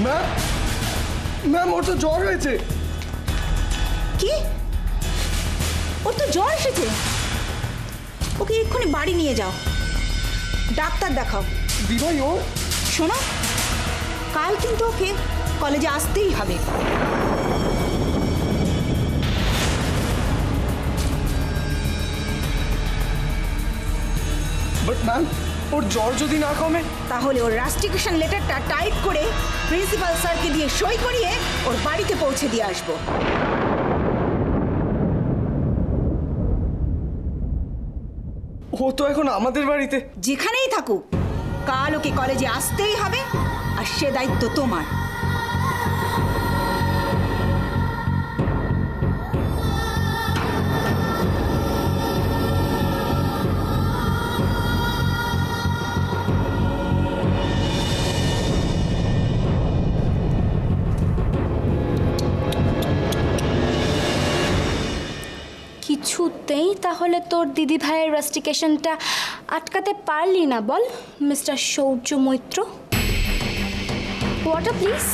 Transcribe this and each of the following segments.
Ma'am ma'am ওর তো জ্বর হয়েছে। কি? ওর তো জ্বর এসেছে? ওকে এক্ষুনি বাড়ি নিয়ে যাও, ডাক্তার দেখাও। দিভাই ও শোনো, কাল কিন্তু ওকে কলেজে আসতেই হবে। বাট ম্যাম ওর জ্বর যদি না কমে? তাহলে ওর রাস্টিকেশন লেটারটা টাইপ করে প্রিন্সিপাল স্যারকে দিয়ে সই করিয়ে ওর বাড়িতে পৌঁছে দিয়ে আসবো। ও তো এখন আমাদের বাড়িতে। যেখানেই থাকুক, কাল ওকে কলেজে আসতেই হবে, আর সে দায়িত্ব তোমার। কিছুতেই তাহলে তোর দিদি ভাইয়ের রাস্টিকেশনটা আটকাতে পারলি না বল mister Shaurya Maitra? Water please.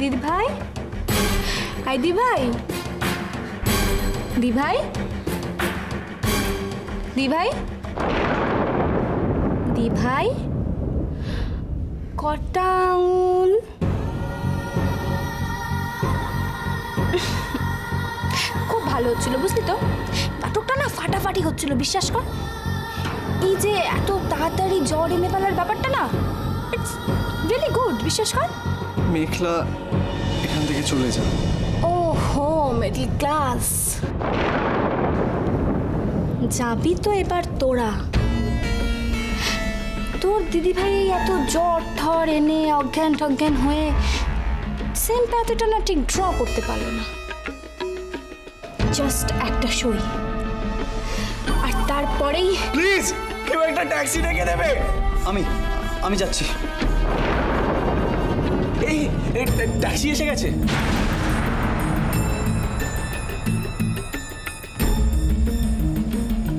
দিদি ভাই, আই দি ভাই, দি ভাই, দি ভাই, দি ভাই, কটা আঙুল? খুব ভালো হচ্ছিল বুঝলি তো, নাটকটা না ফাটাফাটি হচ্ছিল, বিশ্বাস কর। এই যে এত তাড়াতাড়ি জ্বর এনে ফেলার ব্যাপারটা না, ইটস রিয়েলি গুড, বিশ্বাস কর। মেঘলা এখান থেকে চলে যা। ওহো, মিডল ক্লাস। যাবি তো এবার তোরা? তোর দিদিভাই এত জ্বর ঠর এনে অজ্ঞান টজ্ঞান হয়ে সেম প্যাথেটা না ঠিক ড্র করতে পারলো না। জাস্ট একটা সই, আর তারপরেই প্লিজ কেউ একটা ট্যাক্সি ডেকে দেবে। আমি যাচ্ছি। এই ট্যাক্সি এসে গেছে।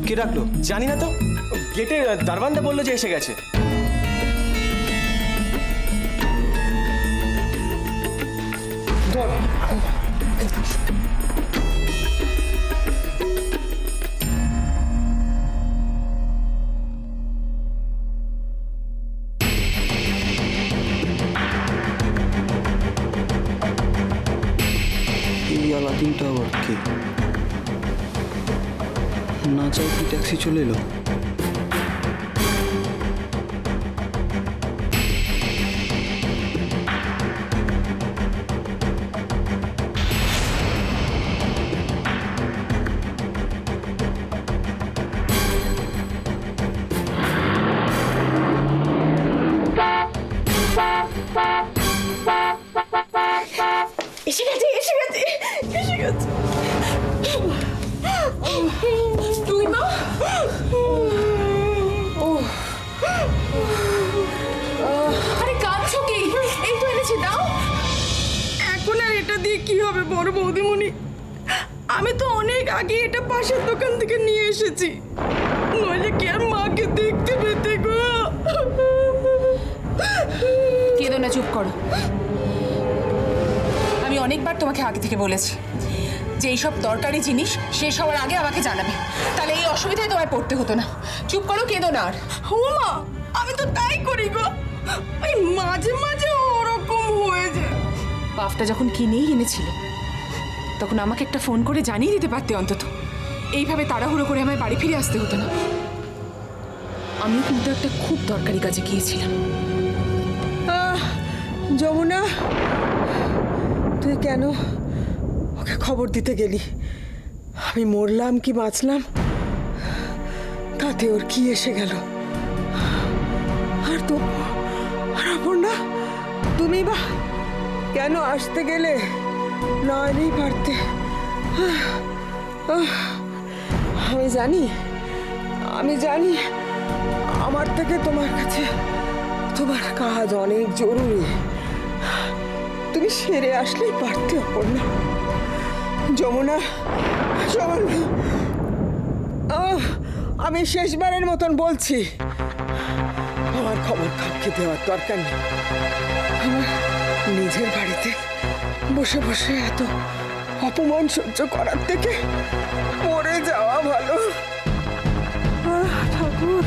কে ডাকলো? জানি না তো, গেটে দারওয়ানদা বললো যে এসে গেছে। ধর। এই আলাদিনটা আবার কে? না চাই কি ট্যাক্সি চলে এলো? এসে গেছে, এসে গেছে, এসে গেছে। তুই মা, আরে কাঁদছো কি? এই তো এনেছি, দাও। এখন আর এটা দিয়ে কি হবে বড় বৌদিমণি? আমি তো অনেক আগে এটা পাশের দোকান থেকে নিয়ে এসেছি, নইলে কি আর মাকে দেখতে পেতে গো। কেঁদো না, চুপ করো। আমি অনেকবার তোমাকে আগে থেকে বলেছি যে এইসব দরকারি জিনিস শেষ হওয়ার আগে আমাকে জানাবে, তাহলে এই অসুবিধায় তোমায় পড়তে হতো না। চুপ করো, কেঁদো না আর। মা, আমি তো তাই করি গো, ওই মাঝে মাঝে ওরকম হয়ে যায়। বাফটা যখন কিনেই এনেছিল তখন আমাকে একটা ফোন করে জানিয়ে দিতে পারতে অন্তত। এইভাবে তাড়াহুড়ো করে আমায় বাড়ি ফিরে আসতে হতো না। আমিও কিন্তু একটা খুব দরকারি কাজে গিয়েছিলাম। যমুনা, তুই কেন ওকে খবর দিতে গেলি? আমি মরলাম কি বাঁচলাম তাতে ওর কি এসে গেল? আর তো আর অপর্ণা, তুমি বা কেন আসতে গেলে? না এলেই পারতে। আমি জানি আমার থেকে তোমার কাছে তোমার কাজ অনেক জরুরি। তুমি সেরে আসলেই পারতে অপর্ণা। যমুনা, যমুনা, আমি শেষবারের মতন বলছি, আমার খবর কাউকে দেওয়ার দরকার নেই। আমার নিজের বাড়িতে বসে বসে এত অপমান সহ্য করার থেকে মরে যাওয়া ভালো। ঠাকুর,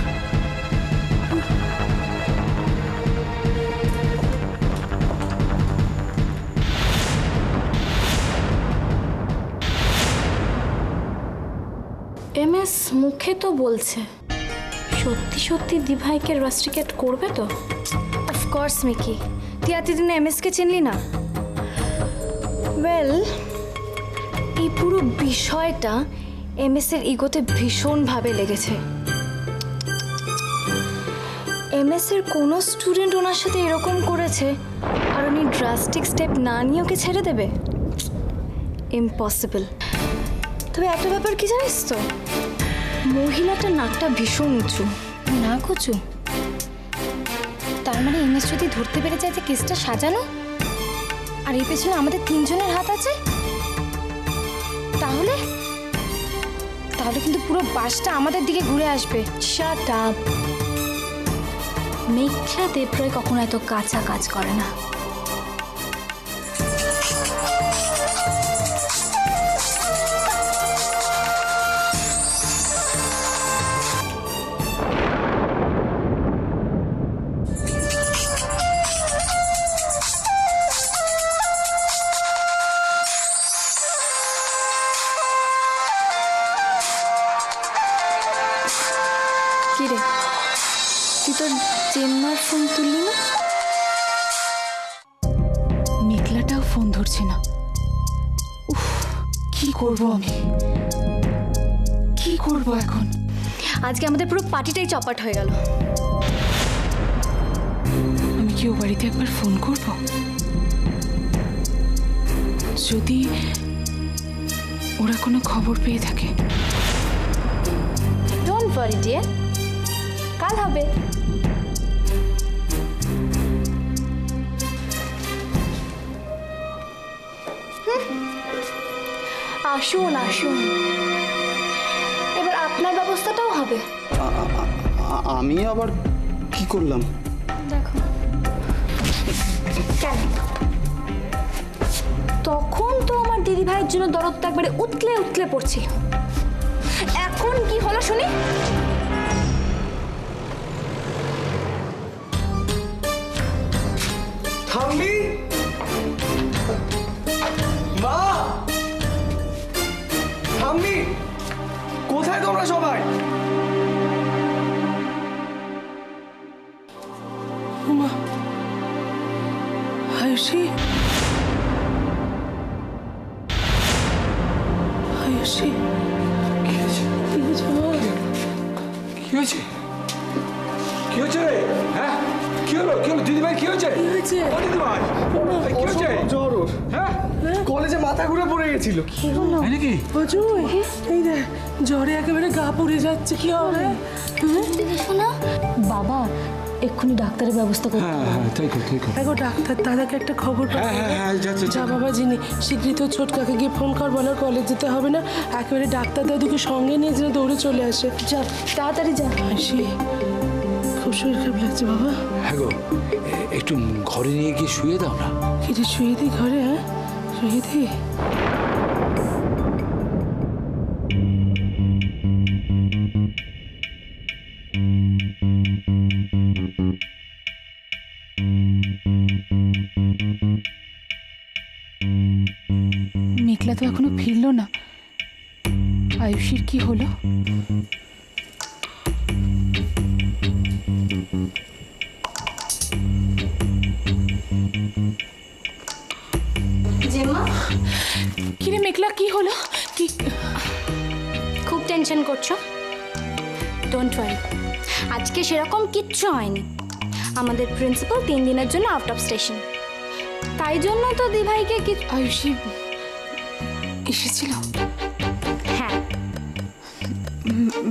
MS মুখে তো বলছে, সত্যি সত্যি দিভাইকে রাস্ট্রিকেট করবে তো? অফকোর্স মিকি, তুই এতদিনে MS-কে চিনলি না? ওয়েল, এই পুরো বিষয়টা MS-এর ইগোতে ভীষণভাবে লেগেছে। MS-এর কোনো স্টুডেন্ট ওনার সাথে এরকম করেছে আর উনি ড্রাস্টিক স্টেপ না নিয়ে ওকে ছেড়ে দেবে? ইম্পসিবল। তবে একটা ব্যাপার কি জানিস তো, মহিলাটার নাকটা ভীষণ উঁচু। নাক উঁচু? তার মানে MS যদি ধরতে পেরে যায় যে কেসটা সাজানো, আর এই পেছনে আমাদের তিনজনের হাত আছে, তাহলে তাহলে কিন্তু পুরো বাসটা আমাদের দিকে ঘুরে আসবে। Shut up. মেঘলা দেবরায় কখনো এত কাঁচা কাজ করে না। কিরে, তুই তোর চেম্বার ফোন তুললি না? মেঘলাটাও ফোন ধরছে না। উফ, কি করব আমি? কি করব এখন? আজকে আমাদের পুরো পার্টিটাই চপাট হয়ে গেল। আমি কি ও বাড়িতে একবার ফোন করব? যদি ওরা কোনো খবর পেয়ে থাকে। ডোন্ট ওয়ারি ডিয়ার, কাল হবে। আসুন আসুন, এবার আপনার ব্যবস্থাটাও হবে। আমি আবার কি করলাম? দেখো কেন, তখন তো আমার দিদি ভাইয়ের জন্য দরদটা একবারে উতলে উতলে পড়ছিল। এখন কি হলো শুনি? থামবি? মা, থামবি? কোথায় তোমরা সবাই? উমা, আয়ুষী, আয়ুষী, কি হয়েছে? কি হয়েছে মা? কি হয়েছে? কি হয়েছে রে? হ্যাঁ, কি হলো? কি হলো? দিদিভাই কি হয়েছে? কি হয়েছে? ও দিদিভাই, কি হয়েছে? জ্বর ওর। হ্যাঁ? কলেজে মাথা ঘুরে পড়ে গেছিল। তাই নাকি? অজয়, এই দেখ, জ্বরে একেবারে গা পুড়ে যাচ্ছে। কি হবে? শোনা বাবা, এক্ষুনি ডাক্তারের ব্যবস্থা করতে হ্যাঁ হ্যাঁ, তাই কর, তাই কর। দেখো, ডাক্তার দাদাকে একটা খবর হ্যাঁ হ্যাঁ হ্যাঁ, যাচ্ছে যা বাবা, যিনি শীঘ্রই ছোটকাকে গিয়ে ফোন কর, বলার কলেজ যেতে হবে না, একেবারে ডাক্তার দাদুকে সঙ্গে নিয়ে যেন দৌড়ে চলে আসে। যা তাড়াতাড়ি যা। হাসি, খুব শরীর খারাপ লাগছে বাবা। হ্যাঁ গো, একটু ঘরে নিয়ে গিয়ে শুয়ে দাও না। কিরে, শুয়ে দিই ঘরে? হ্যাঁ, শুয়ে দিই। মেঘলা তো এখনো ফিরলো না। আয়ুষীর কি হলো? জেমা, কিরে মেঘলা, কি হলো? কি? খুব টেনশন করছো? ডোন্ট ওয়ারি, আজকে সেরকম কিচ্ছু হয়নি। আমাদের প্রিন্সিপাল 3 দিনের জন্য আউট অফ স্টেশন, তাই জন্য তো দিভাইকে কি। আয়ুষী এসেছিল? হ্যাঁ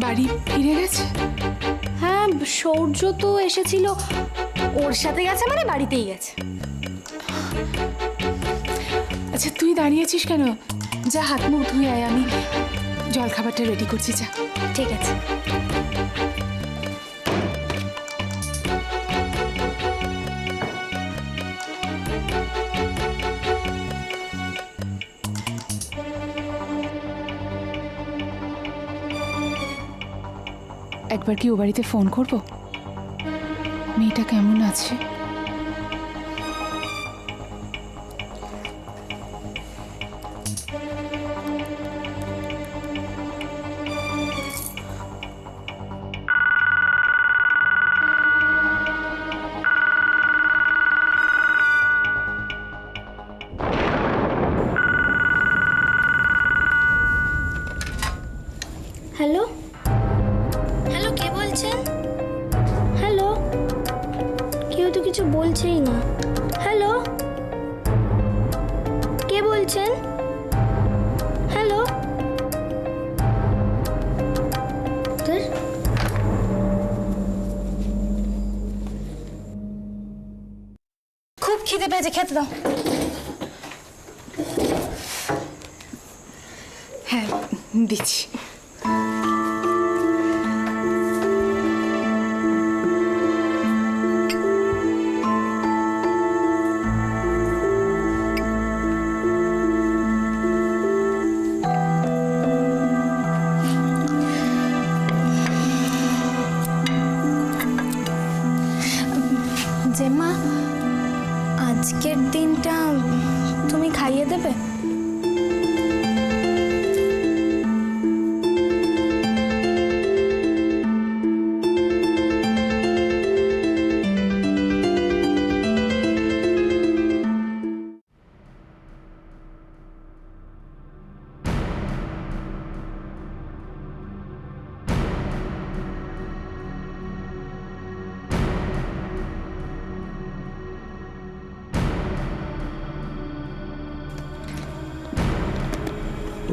বাড়ি ফিরে গেছে? হ্যাঁ, সৌর্য তো এসেছিল, ওর সাথে গেছে মানে বাড়িতেই গেছে। আচ্ছা তুই দাঁড়িয়েছিস কেন? যা হাত মুখ ধুয়ে আয়, আমি জল খাবারটা রেডি করছি, যা। ঠিক আছে। একবার কি ও বাড়িতে ফোন করব? মেয়েটা কেমন আছে? হ্যালো হ্যালো, কে বলছেন? হ্যালো, কেউ তো কিছু বলছেই না। হ্যালো, কে বলছেন? হ্যালো, খুব খিদে পেয়েছে, খেতে দাও। হ্যাঁ দিচ্ছি। জেম্মা, আজকের দিনটা তুমি খাইয়ে দেবে?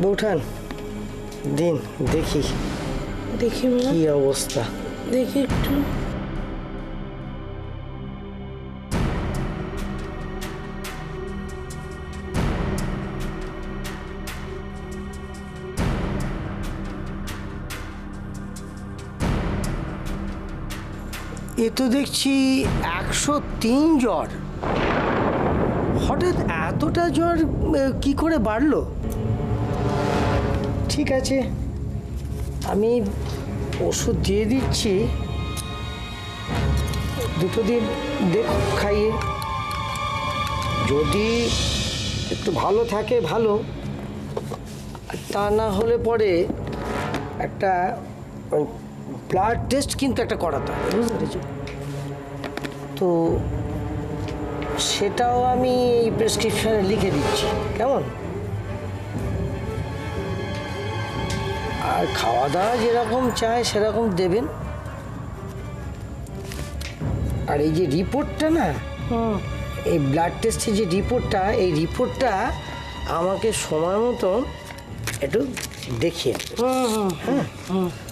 বৌঠান, দিন দেখি দেখি মা, কি অবস্থা। দেখি একটু। এ তো দেখছি 103 জ্বর। হঠাৎ এতটা জ্বর কি করে বাড়লো? ঠিক আছে, আমি ওষুধ দিয়ে দিচ্ছি, 2 দিন দেখো খাইয়ে। যদি একটু ভালো থাকে ভালো, তা না হলে পরে একটা ব্লাড টেস্ট কিন্তু একটা করাতে হবে, বুঝতে পেরেছো? তো সেটাও আমি এই প্রেসক্রিপশনে লিখে দিচ্ছি, কেমন? আর খাওয়া দাওয়া যেরকম চায় সেরকম দেবেন। আর এই যে রিপোর্টটা না, এই ব্লাড টেস্টের যে রিপোর্টটা, এই রিপোর্টটা আমাকে সময় মতন একটু দেখিয়ে, হ্যাঁ,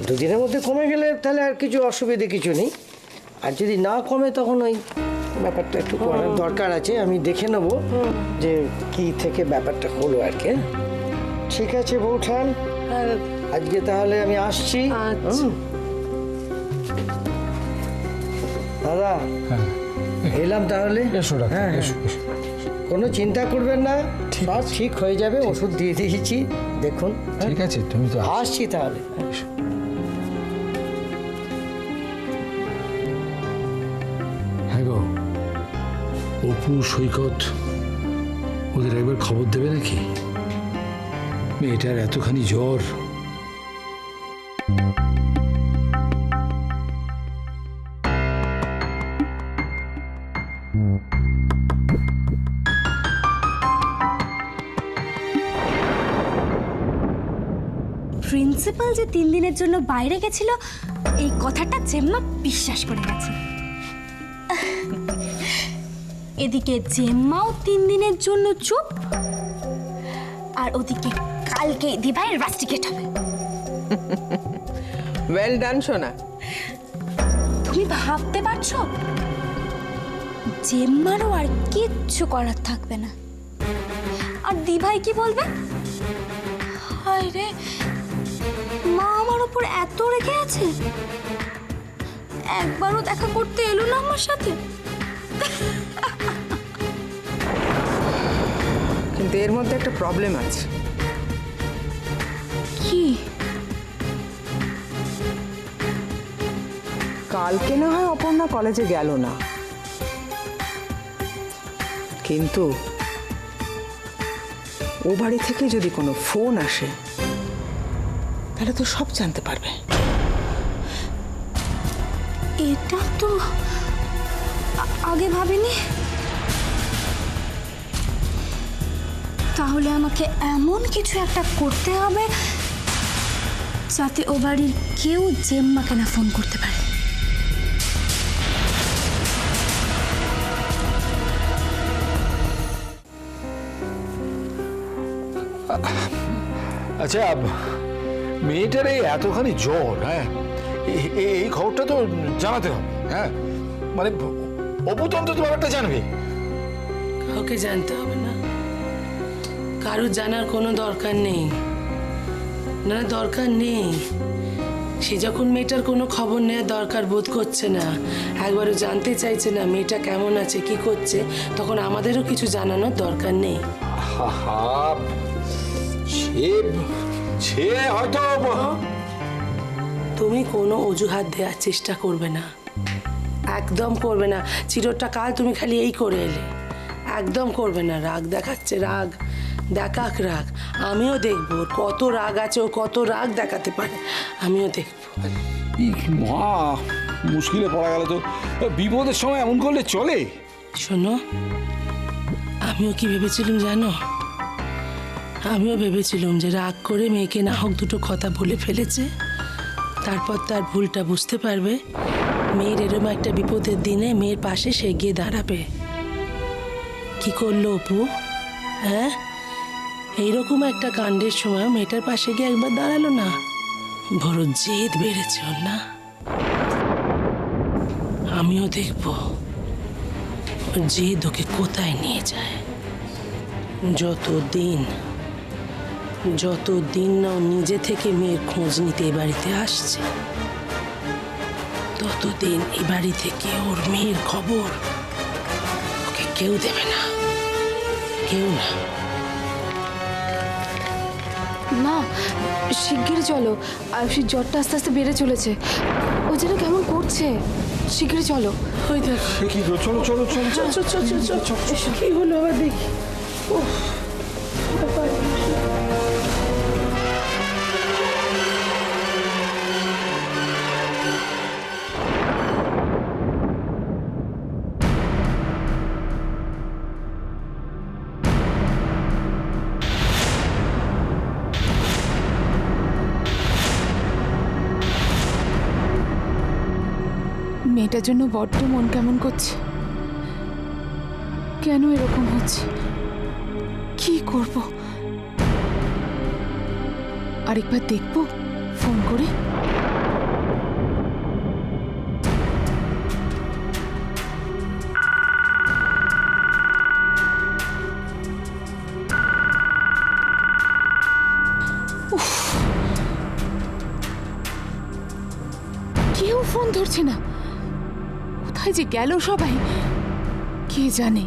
2 দিনের মধ্যে কমে গেলে তাহলে আর কিছু অসুবিধে কিছু নেই। আর যদি না কমে তখন ওই ব্যাপারটা একটু করার দরকার আছে, আমি দেখে নেব যে কি থেকে ব্যাপারটা হলো আর কি। ঠিক আছে বৌঠান, আজকে তাহলে আমি আসছি। দাদা, এলাম তাহলে। হ্যাঁ, কোনো চিন্তা করবেন না, সব ঠিক হয়ে যাবে। ওষুধ দিয়ে দিয়েছি, দেখুন। ঠিক আছে, তুমি তো আসছি তাহলে। হ্যাঁ গো, অপু সৈকত ওদের একবার খবর দেবে নাকি? মেয়েটার এতখানি জ্বর। প্রিন্সিপাল যে 3 দিনের জন্য বাইরে গেছিল, এই কথাটা জেম্মা বিশ্বাস করে গেছে। এদিকে জেম্মাও 3 দিনের জন্য চুপ, আর ওদিকে কালকে দিভাইয়ের রাস্টিকেট হবে। ওয়েল ডান সোনা। তুমি ভাবতে পারছো? জেম্মারও আর কিচ্ছু করার থাকবে না। আর দিভাই কি বলবে? হায় রে, মা আমার উপর এত রেগে আছে, একবারও দেখা করতে এলো না আমার সাথে। কিন্তু এর মধ্যে একটা প্রবলেম আছে। কি? কালকে না হয় অপর্ণা কলেজে গেল না, কিন্তু ও বাড়ি থেকে যদি কোনো ফোন আসে তাহলে তো সব জানতে পারবে। এটা তো আগে ভাবিনি। তাহলে আমাকে এমন কিছু একটা করতে হবে যাতে ও বাড়ির কেউ জেম্মাকে না ফোন করতে পারে। আচ্ছা, মেয়েটার এই এতখানি জ্বর, হ্যাঁ, এই খবরটা তো জানাতে হবে। হ্যাঁ, মানে অপুতন্ত তো ব্যাপারটা জানবে। কাউকে জানতে হবে না, কারোর জানার কোনো দরকার নেই। না, দরকার নেই। সে যখন মেয়েটার কোনো খবর নেওয়ার দরকার বোধ করছে না, একবারও জানতে চাইছে না মেয়েটা কেমন আছে, কি করছে, তখন আমাদেরও কিছু জানানোর দরকার নেই। সে হয়তো তুমি কোনো অজুহাত দেওয়ার চেষ্টা করবে না, একদম করবে না। চিরটা কাল তুমি খালি এই করে এলে, একদম করবে না। রাগ দেখাচ্ছে, রাগ দেখাক, রাগ। আমিও দেখবো কত রাগ আছে, ও কত রাগ দেখাতে পারে, আমিও দেখবো। মহা মুশকিলে পড়া গেল তো। বিপদের সময় এমন করলে চলে? শোনো, আমিও কি ভেবেছিলাম জানো? আমিও ভেবেছিলাম যে রাগ করে মেয়েকে না হোক দুটো কথা বলে ফেলেছে, তারপর তার ভুলটা বুঝতে পারবে, মেয়ের এরম একটা বিপদের দিনে মেয়ের পাশে সে গিয়ে দাঁড়াবে। কি করলো অপু? হ্যাঁ, এইরকম একটা কাণ্ডের সময় মেয়েটার পাশে গিয়ে একবার দাঁড়ালো না। বড় জেদ বেড়েছে ওর না? আমিও দেখবো ওর জেদ ওকে কোথায় নিয়ে যায়। যতদিন না ও নিজে থেকে মেয়ের খোঁজ নিতে এ বাড়িতে আসছে, ততদিন এ বাড়ি থেকে ওর মেয়ের খবর ওকে কেউ দেবে না, কেউ না। মা, শিগগিরই চলো। আয়ুষের জ্বরটা আস্তে আস্তে বেড়ে চলেছে, ও যেন কেমন করছে। শিগগিরই চলো। ওই দেখো, কি গো, চলো চলো চলো চলো। কি হলো আবার দেখি। মেয়েটার জন্য বড্ড মন কেমন করছে। কেন এরকম হচ্ছে? কি করব? আরেকবার দেখবো ফোন করে। কেউ ফোন ধরছে না। কোথায় যে গেল সবাই কে জানে।